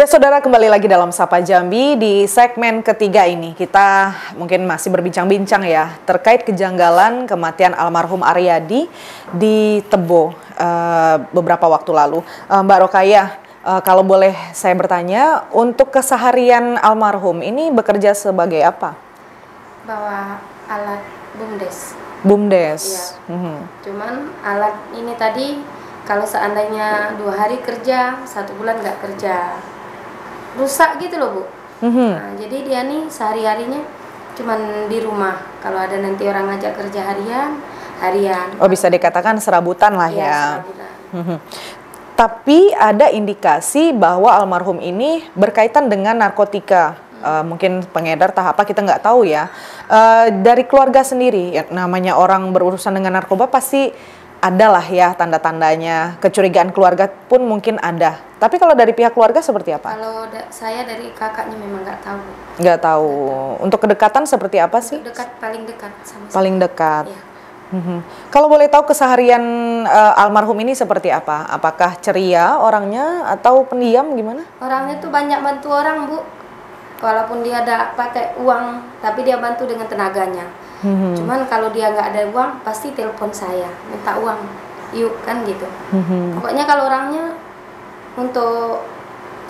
Ya saudara, kembali lagi dalam Sapa Jambi. Di segmen ketiga ini kita mungkin masih berbincang-bincang ya terkait kejanggalan kematian almarhum Aryadi di Tebo beberapa waktu lalu. Mbak Rokayah, kalau boleh saya bertanya, untuk keseharian almarhum ini bekerja sebagai apa? Bawa alat BUMDes. BUMDes. Iya. Cuman alat ini tadi kalau seandainya 2 hari kerja, 1 bulan nggak kerja, rusak gitu loh Bu. Nah, jadi dia nih sehari-harinya cuman di rumah. Kalau ada nanti orang ngajak kerja harian. Oh, bisa dikatakan serabutan lah ya. Serabutan. Tapi ada indikasi bahwa almarhum ini berkaitan dengan narkotika. Mungkin pengedar tahap apa kita nggak tahu ya. Dari keluarga sendiri, ya, namanya orang berurusan dengan narkoba pasti adalah ya tanda-tandanya. Kecurigaan keluarga pun mungkin ada. Tapi kalau dari pihak keluarga seperti apa? Kalau saya dari kakaknya memang nggak tahu. Nggak tahu. Untuk kedekatan seperti apa sih? Paling dekat sama saya. Paling dekat. Iya. Kalau boleh tahu keseharian almarhum ini seperti apa? Apakah ceria orangnya atau pendiam gimana? Orangnya tuh banyak bantu orang Bu. Walaupun dia ada pakai uang, tapi dia bantu dengan tenaganya. Cuman kalau dia nggak ada uang, pasti telepon saya, minta uang, yuk kan gitu. Pokoknya kalau orangnya untuk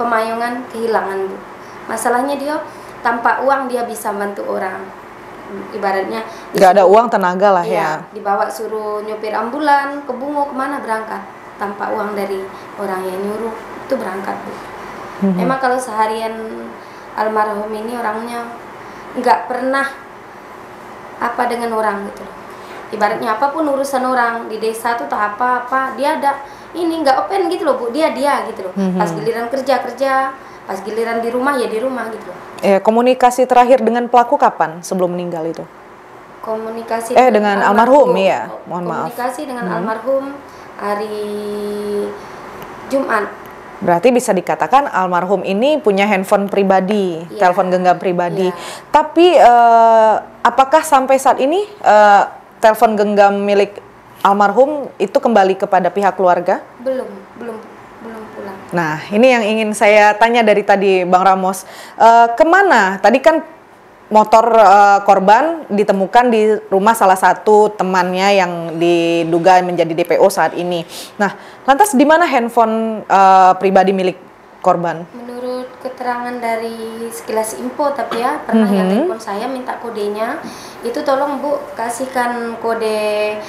pemayungan kehilangan Bu. Masalahnya dia tanpa uang dia bisa bantu orang. Ibaratnya nggak ada uang tenaga lah ya. Dibawa suruh nyopir ambulan ke Bungo kemana berangkat tanpa uang dari orang yang nyuruh itu berangkat Bu. Emang kalau seharian almarhum ini orangnya nggak pernah apa dengan orang gitu loh. Ibaratnya apapun urusan orang di desa tuh tak apa-apa dia ada ini nggak open gitu loh Bu, dia gitu loh. Pas giliran kerja, pas giliran di rumah ya di rumah gitu loh. Komunikasi terakhir dengan pelaku kapan sebelum meninggal itu? Komunikasi dengan almarhum ya, mohon maaf. Komunikasi dengan almarhum hari Jumat. Berarti bisa dikatakan almarhum ini punya handphone pribadi, telepon genggam pribadi. Tapi apakah sampai saat ini telepon genggam milik almarhum itu kembali kepada pihak keluarga? Belum pulang. Nah, ini yang ingin saya tanya dari tadi Bang Ramos. Kemana? Tadi kan motor korban ditemukan di rumah salah satu temannya yang diduga menjadi DPO saat ini. Nah, lantas di mana handphone pribadi milik korban? Menurut keterangan dari sekilas info, tapi ya pernah yang telepon saya minta kodenya, itu tolong Bu kasihkan kode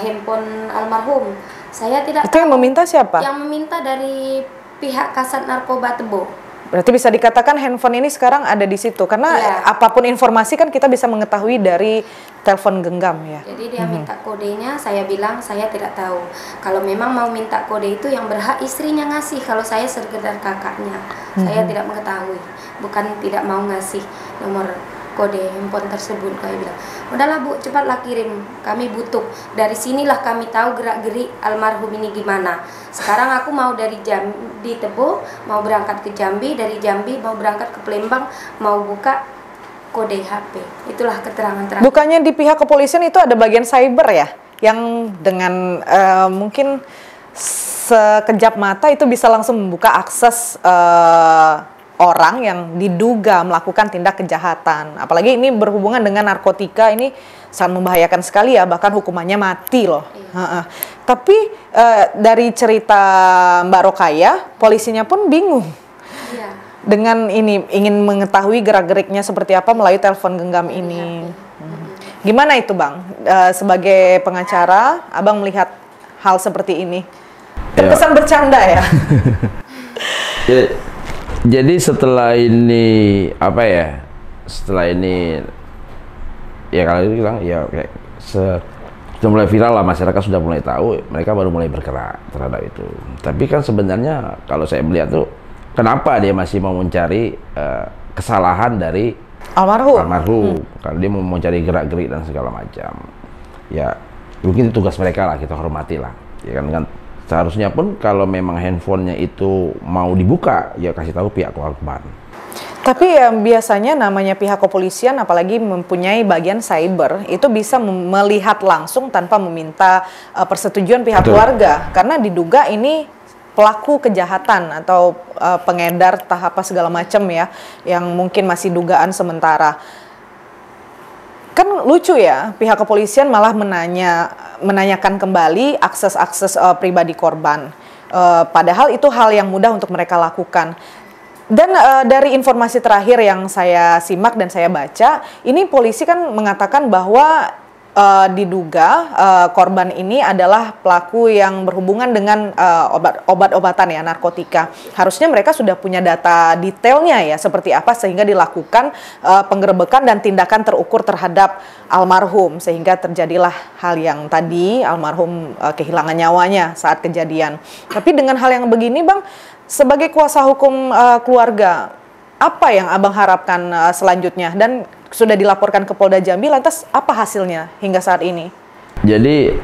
handphone almarhum. Saya tidak Itu tahu. yang meminta siapa? Yang meminta dari pihak Kasat Narkoba Tebo. Berarti bisa dikatakan handphone ini sekarang ada di situ karena apapun informasi kan kita bisa mengetahui dari telepon genggam ya. Jadi dia minta kodenya, saya bilang saya tidak tahu. Kalau memang mau minta kode itu yang berhak istrinya ngasih. Kalau saya sekedar kakaknya, saya tidak mengetahui. Bukan tidak mau ngasih nomor kode handphone tersebut. Kayak bilang, udahlah Bu, cepatlah kirim. Kami butuh. Dari sinilah kami tahu gerak-gerik almarhum ini gimana. Sekarang aku mau dari di Tebo, mau berangkat ke Jambi, dari Jambi mau berangkat ke Palembang, mau buka kode HP. Itulah keterangan terakhir. Bukannya di pihak kepolisian itu ada bagian cyber ya, yang dengan mungkin sekejap mata itu bisa langsung membuka akses orang yang diduga melakukan tindak kejahatan. Apalagi ini berhubungan dengan narkotika, ini sangat membahayakan sekali ya, bahkan hukumannya mati loh. Tapi dari cerita Mbak Rokayah, polisinya pun bingung. Dengan ini ingin mengetahui gerak-geriknya seperti apa melalui telepon genggam ini. Gimana itu Bang? Sebagai pengacara, Abang melihat hal seperti ini. Terkesan bercanda ya? Jadi setelah ini setelah ini ya kalau itu bilang ya kayak sudah mulai viral lah, masyarakat sudah mulai tahu, mereka baru mulai bergerak terhadap itu. Tapi kan sebenarnya kalau saya melihat tuh kenapa dia masih mau mencari kesalahan dari almarhum. Kalau dia mau mencari gerak-gerik dan segala macam, ya mungkin itu tugas mereka lah, kita hormati lah, ya kan. Seharusnya pun kalau memang handphonenya itu mau dibuka, ya kasih tahu pihak korban. Tapi biasanya namanya pihak kepolisian, apalagi mempunyai bagian cyber, itu bisa melihat langsung tanpa meminta persetujuan pihak keluarga. Karena diduga ini pelaku kejahatan atau pengedar tahap segala macam ya, yang mungkin masih dugaan sementara. Kan lucu ya, pihak kepolisian malah menanyakan kembali akses-akses pribadi korban. Padahal itu hal yang mudah untuk mereka lakukan. Dan dari informasi terakhir yang saya simak dan saya baca, ini polisi kan mengatakan bahwa diduga korban ini adalah pelaku yang berhubungan dengan obat-obatan ya, narkotika. Harusnya mereka sudah punya data detailnya ya, seperti apa sehingga dilakukan penggerebekan dan tindakan terukur terhadap almarhum, sehingga terjadilah hal yang tadi almarhum kehilangan nyawanya saat kejadian. Tapi dengan hal yang begini Bang, sebagai kuasa hukum keluarga, apa yang Abang harapkan selanjutnya, dan sudah dilaporkan ke Polda Jambi, lantas apa hasilnya hingga saat ini? Jadi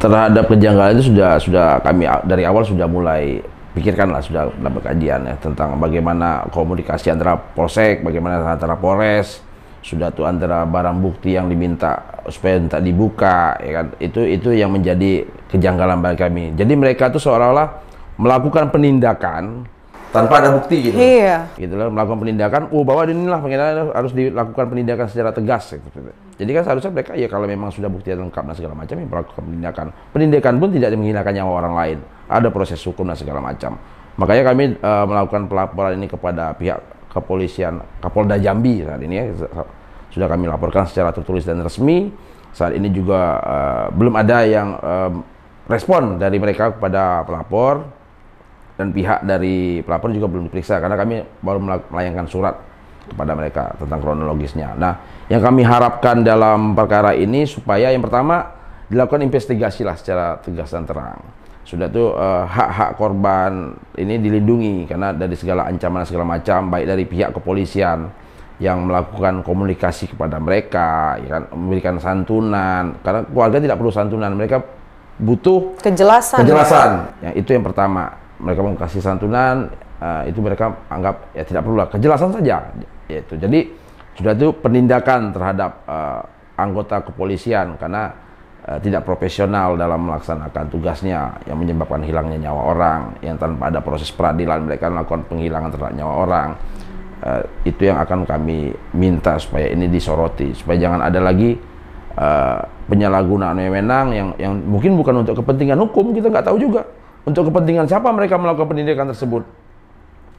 terhadap kejanggalan itu sudah kami dari awal sudah mulai pikirkan lah, sudah dalam kajian ya tentang bagaimana komunikasi antara Polsek, bagaimana antara Polres, sudah tuh antara barang bukti yang diminta supaya minta dibuka, ya kan? Itu yang menjadi kejanggalan bagi kami. Jadi mereka tuh seolah-olah melakukan penindakan tanpa ada bukti gitu. Iya. Gitu loh, melakukan penindakan, bahwa inilah pengendara harus dilakukan penindakan secara tegas gitu. Jadi kan seharusnya mereka ya kalau memang sudah bukti lengkap dan segala macam ya melakukan penindakan. Penindakan pun tidak menghinakan nyawa orang lain. Ada proses hukum dan segala macam. Makanya kami melakukan pelaporan ini kepada pihak kepolisian Kapolda Jambi saat ini ya. Sudah kami laporkan secara tertulis dan resmi. Saat ini juga belum ada yang respon dari mereka kepada pelapor. Dan pihak dari pelapor juga belum diperiksa karena kami baru melayangkan surat kepada mereka tentang kronologisnya. Nah, yang kami harapkan dalam perkara ini supaya yang pertama dilakukan investigasi lah secara tegas dan terang. Sudah tuh hak-hak korban ini dilindungi karena dari segala ancaman segala macam, baik dari pihak kepolisian yang melakukan komunikasi kepada mereka, ya kan, memberikan santunan, karena keluarga tidak perlu santunan, mereka butuh kejelasan. Ya, itu yang pertama. Mereka mau kasih santunan, itu mereka anggap ya tidak perlu lah, kejelasan saja. Yaitu. Jadi sudah itu penindakan terhadap anggota kepolisian karena tidak profesional dalam melaksanakan tugasnya yang menyebabkan hilangnya nyawa orang, yang tanpa ada proses peradilan mereka melakukan penghilangan terhadap nyawa orang. Itu yang akan kami minta supaya ini disoroti, supaya jangan ada lagi penyalahgunaan wewenang yang mungkin bukan untuk kepentingan hukum, kita nggak tahu juga. Untuk kepentingan siapa mereka melakukan pendidikan tersebut,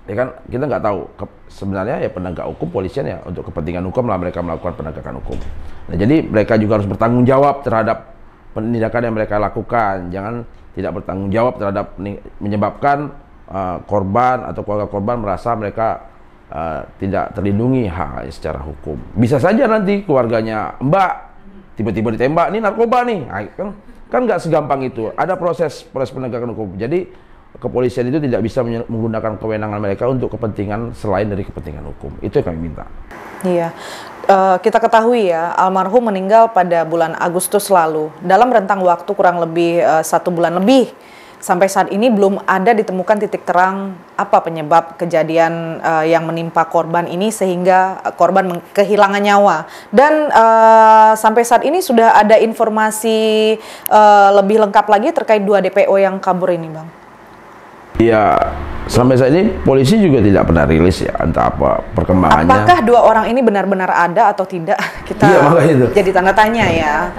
ya kan, kita nggak tahu. Sebenarnya ya penegak hukum, polisian ya untuk kepentingan hukum lah mereka melakukan penegakan hukum. Nah, jadi mereka juga harus bertanggung jawab terhadap penindakan yang mereka lakukan. Jangan tidak bertanggung jawab terhadap menyebabkan korban atau keluarga korban merasa mereka tidak terlindungi hak secara hukum. Bisa saja nanti keluarganya Mbak tiba-tiba ditembak, nih narkoba nih, kan nggak segampang itu. Ada proses penegakan hukum. Jadi kepolisian itu tidak bisa menggunakan kewenangan mereka untuk kepentingan selain dari kepentingan hukum. Itu yang kami minta. Iya, kita ketahui ya, almarhum meninggal pada bulan Agustus lalu. Dalam rentang waktu kurang lebih 1 bulan lebih. Sampai saat ini belum ada ditemukan titik terang apa penyebab kejadian yang menimpa korban ini sehingga korban kehilangan nyawa. Dan sampai saat ini sudah ada informasi lebih lengkap lagi terkait 2 DPO yang kabur ini, Bang. Iya, sampai saat ini polisi juga tidak pernah rilis ya entah apa perkembangannya. Apakah 2 orang ini benar-benar ada atau tidak? Kita jadi tanda tanya ya.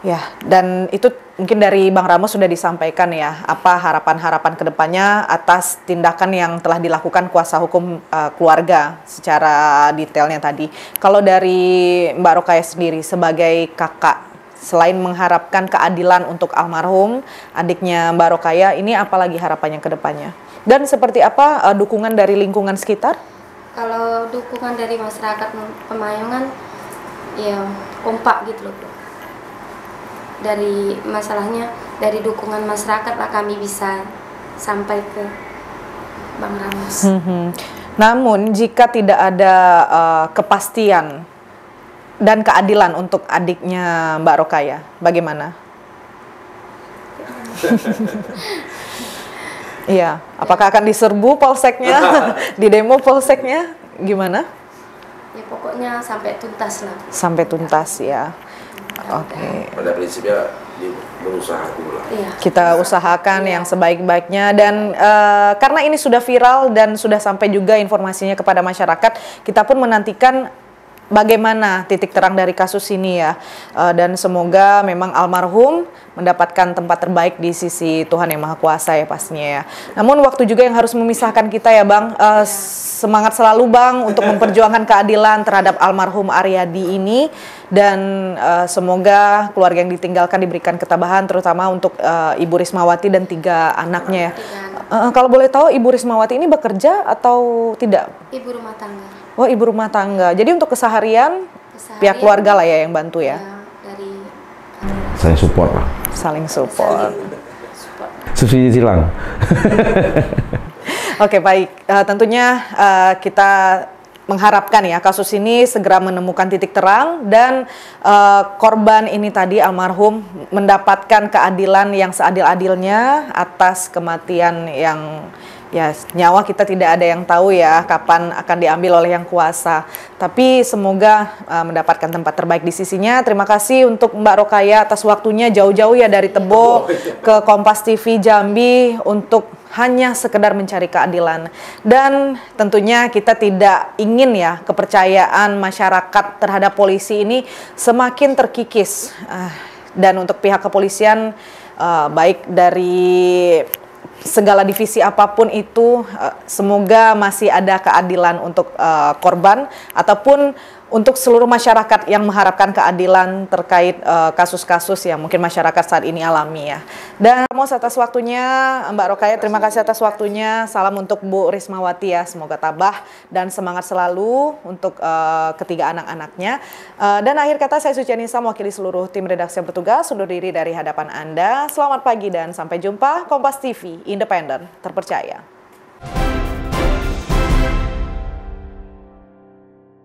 Ya, dan itu mungkin dari Bang Ramos sudah disampaikan ya, apa harapan-harapan kedepannya atas tindakan yang telah dilakukan kuasa hukum keluarga secara detailnya tadi. Kalau dari Mbak Rokaya sendiri sebagai kakak, selain mengharapkan keadilan untuk almarhum adiknya Mbak Rokaya, ini apalagi harapannya kedepannya? Dan seperti apa dukungan dari lingkungan sekitar? Kalau dukungan dari masyarakat Pemayangan, ya kompak gitu loh. Dari masalahnya, dari dukungan masyarakat lah kami bisa sampai ke Bang Ramos. Namun jika tidak ada kepastian dan keadilan untuk adiknya Mbak Rokaya, bagaimana? Iya, apakah akan diserbu polseknya, di demo polseknya, gimana? Ya pokoknya sampai tuntas lah. Sampai tuntas ya. Oke. Pada prinsipnya berusaha dulu lah. Iya. Kita usahakan yang sebaik-baiknya, dan karena ini sudah viral dan sudah sampai juga informasinya kepada masyarakat, kita pun menantikan bagaimana titik terang dari kasus ini ya, dan semoga memang almarhum mendapatkan tempat terbaik di sisi Tuhan Yang Maha Kuasa ya pastinya ya. Namun waktu juga yang harus memisahkan kita ya Bang. Semangat selalu Bang untuk memperjuangkan keadilan terhadap almarhum Aryadi ini, dan semoga keluarga yang ditinggalkan diberikan ketabahan, terutama untuk Ibu Rismawati dan 3 anaknya ya. Kalau boleh tahu Ibu Rismawati ini bekerja atau tidak? Ibu rumah tangga. Oh, ibu rumah tangga. Jadi untuk keseharian pihak keluarga lah ya yang bantu ya. Dari Saling support lah. Saling support. Subsidi silang. Oke, baik. Tentunya kita mengharapkan ya kasus ini segera menemukan titik terang, dan korban ini tadi almarhum mendapatkan keadilan yang seadil-adilnya atas kematian yang ya, nyawa kita tidak ada yang tahu ya kapan akan diambil oleh Yang Kuasa. Tapi semoga mendapatkan tempat terbaik di sisinya. Terima kasih untuk Mbak Rokaya atas waktunya jauh-jauh ya dari Tebo ke Kompas TV Jambi untuk hanya sekedar mencari keadilan. Dan tentunya kita tidak ingin ya kepercayaan masyarakat terhadap polisi ini semakin terkikis. Dan untuk pihak kepolisian, baik dari segala divisi apapun itu, semoga masih ada keadilan untuk korban ataupun untuk seluruh masyarakat yang mengharapkan keadilan terkait kasus-kasus yang mungkin masyarakat saat ini alami ya. Dan atas waktunya Mbak Rokaya, terima kasih atas waktunya. Salam untuk Bu Rismawati ya, semoga tabah dan semangat selalu untuk ketiga anak-anaknya. Dan akhir kata, saya Sucianisa mewakili seluruh tim redaksi yang bertugas undur diri dari hadapan Anda. Selamat pagi dan sampai jumpa. Kompas TV, independen, terpercaya.